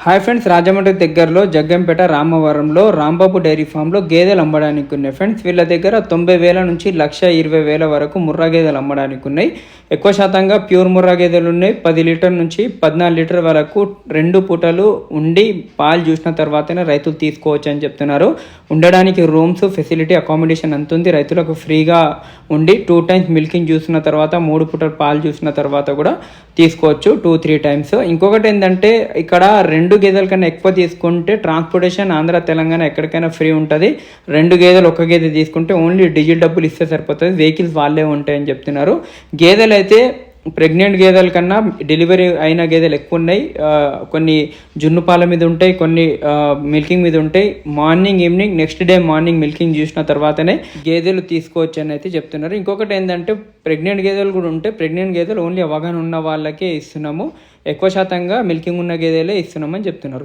Hi friends, Rajahmundry దగ్గరలో Jaggampeta రామవరంలో Rambabu dairy ఫామ్లో గేదెలు అమ్మడానికి ఉన్నాయి ఫ్రెండ్స్. వీళ్ళ దగ్గర 90,000 నుంచి 1,20,000 వరకు ముర్రా గేదెలు అమ్మడానికి ఉన్నాయి. ఎక్కువ శాతంగా ప్యూర్ ముర్రా గేదెలు ఉన్నాయి. 10 లీటర్ నుంచి 14 లీటర్ వరకు 2 పూటలు ఉండి పాలు చూసిన తర్వాతనే రైతులు తీసుకోవచ్చు అని చెప్తున్నారు. ఉండడానికి రూమ్స్, ఫెసిలిటీ, అకామిడేషన్ అంత ఉంది. రైతులకు ఫ్రీగా ఉండి 2 టైమ్స్ మిల్కింగ్ చూసిన తర్వాత 3 పూటలు పాలు చూసిన తర్వాత కూడా తీసుకోవచ్చు 2-3 టైమ్స్. ఇంకొకటి ఏంటంటే ఇక్కడ 2 గేదెల కన్నా ఎక్కువ తీసుకుంటే ట్రాన్స్పోర్టేషన్ ఆంధ్ర తెలంగాణ ఎక్కడికైనా ఫ్రీ ఉంటుంది. 2 గేదెలు 1 గేదె తీసుకుంటే ఓన్లీ డీజిల్ డబ్బులు ఇస్తే సరిపోతుంది. వెహికల్స్ వాళ్ళే ఉంటాయని చెప్తున్నారు. గేదెలు అయితే ప్రెగ్నెంట్ గేదెల కన్నా డెలివరీ అయిన గేదెలు ఎక్కువ ఉన్నాయి. కొన్ని జున్ను పాల మీద ఉంటాయి, కొన్ని మిల్కింగ్ మీద ఉంటాయి. Morning, evening, next day morning milking చూసిన తర్వాతనే గేదెలు తీసుకోవచ్చు అని అయితే చెప్తున్నారు. ఇంకొకటి ఏంటంటే ప్రెగ్నెంట్ గేదెలు కూడా ఉంటే ప్రెగ్నెంట్ గేదెలు ఓన్లీ అవగాహన ఉన్న వాళ్ళకే ఇస్తున్నాము. ఎక్కువ శాతంగా మిల్కింగ్ ఉన్న గేదెలే ఇస్తున్నామని చెప్తున్నారు.